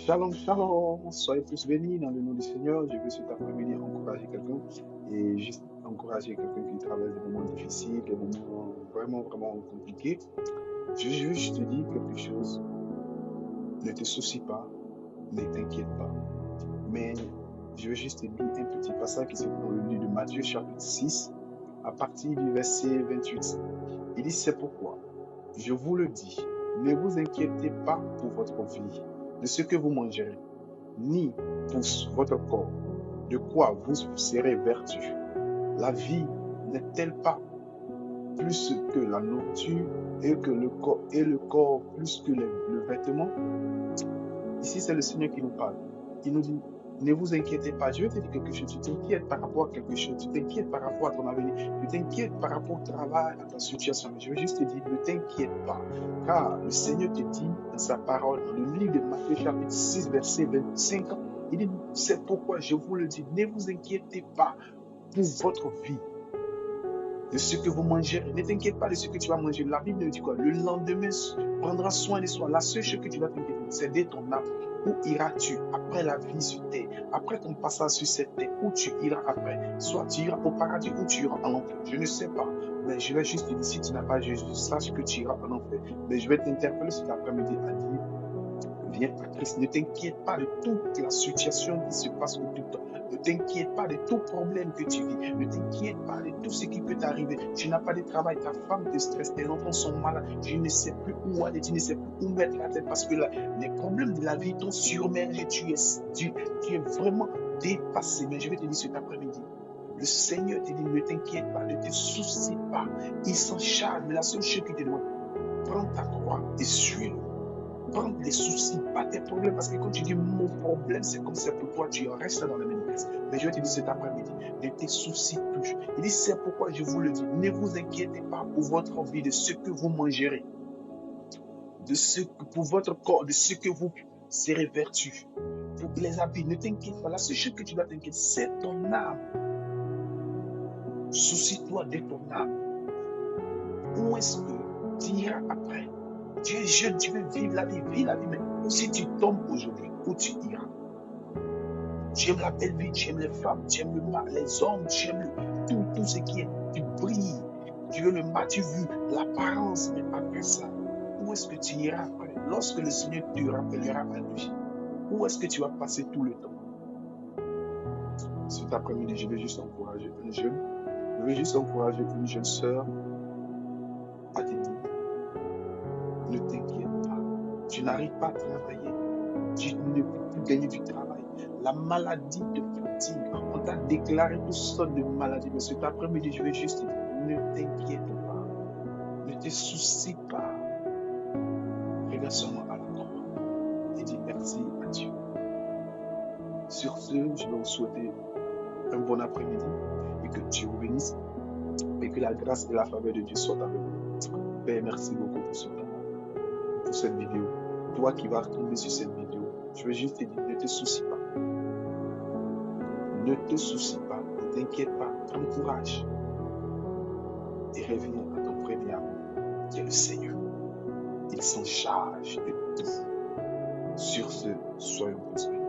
Shalom, shalom, soyez tous bénis dans le nom du Seigneur. Je veux cet après-midi encourager quelqu'un et juste encourager quelqu'un qui traverse des moments difficiles, des moments vraiment, vraiment compliqués. Je veux juste te dire quelque chose. Ne te soucie pas, ne t'inquiète pas. Mais je veux juste te lire un petit passage qui se trouve dans le livre de Matthieu, chapitre 6, à partir du verset 28. Il dit, c'est pourquoi, je vous le dis, ne vous inquiétez pas pour votre vie, de ce que vous mangerez ni pour votre corps, de quoi vous serez vertu. La vie n'est-elle pas plus que la nourriture et le corps plus que le vêtement? Ici, c'est le Seigneur qui nous parle. Il nous dit, ne vous inquiétez pas. Je vais te dire quelque chose. Tu t'inquiètes par rapport à quelque chose. Tu t'inquiètes par rapport à ton avenir. Tu t'inquiètes par rapport au travail, à ta situation. Mais je veux juste te dire, ne t'inquiète pas. Car le Seigneur te dit dans sa parole, dans le livre de Matthieu chapitre 6, verset 25, il dit, c'est pourquoi je vous le dis, ne vous inquiétez pas pour votre vie, de ce que vous mangerez. Ne t'inquiète pas de ce que tu vas manger. La Bible dit quoi? Le lendemain prendra soin de soi. La seule chose que tu vas t'inquiéter, c'est de ton âme. Où iras-tu après la vie sur terre? Après ton passage sur cette terre, où tu iras après? Soit tu iras au paradis ou tu iras en enfer. Je ne sais pas. Mais je vais juste te dire, si tu n'as pas Jésus, sache que tu iras en enfer. Mais je vais t'interpeller cet après-midi à dire, viens à Christ. Ne t'inquiète pas de toute la situation qui se passe autour de toi. Ne t'inquiète pas de tout problème que tu vis. Ne t'inquiète pas de tout ce qui peut t'arriver. Tu n'as pas de travail, ta femme te stresse, tes enfants sont malades. Tu ne sais plus où aller, tu ne sais plus où mettre la tête parce que les problèmes de la vie t'ont submergé. Tu es vraiment dépassé. Mais je vais te dire cet après-midi, le Seigneur te dit, ne t'inquiète pas, ne te soucie pas. Il s'en charge. Mais la seule chose qu'il te demande, prends ta croix et suis-le. Prends les soucis, pas tes problèmes, parce que quand tu dis mon problème, c'est comme c'est pour toi, tu restes dans la même place. Mais je vais te dire cet après-midi, ne te soucie plus. Il dit, c'est pourquoi je vous le dis, ne vous inquiétez pas pour votre vie, de ce que vous mangerez, pour votre corps, de ce que vous serez vertu. Pour les habits, ne t'inquiète pas. La seule chose que tu dois t'inquiéter, c'est ton âme. Soucie-toi de ton âme. Où est-ce que tu iras après? Tu es jeune, tu veux vivre la vie, mais si tu tombes aujourd'hui, où tu iras? Tu aimes la belle vie, tu aimes les femmes, tu aimes les hommes, tu aimes tout ce qui est, tu brilles, tu veux le mal, tu veux l'apparence, mais après ça, où est-ce que tu iras après? Lorsque le Seigneur te rappellera à lui, où est-ce que tu vas passer tout le temps? Cet après-midi, je vais juste encourager une jeune, je vais juste encourager une jeune sœur à te dire, ne t'inquiète pas, tu n'arrives pas à travailler, tu ne peux plus gagner du travail. La maladie te fatigue. On t'a déclaré toutes sortes de maladies. Mais cet après-midi, je vais juste te dire, ne t'inquiète pas. Ne te soucie pas. Regarde seulement à la croix et dis merci à Dieu. Sur ce, je vais vous souhaiter un bon après-midi et que Dieu vous bénisse et que la grâce et la faveur de Dieu soient avec vous. Père, merci beaucoup pour ce temps, pour cette vidéo. Toi qui vas tomber sur cette vidéo, je vais juste te dire, ne te soucie pas. Ne te soucie pas, ne t'inquiète pas, prends courage et reviens à ton premier amour, qui est le Seigneur. Il s'en charge de tout. Sur ce, soyons tous bénis.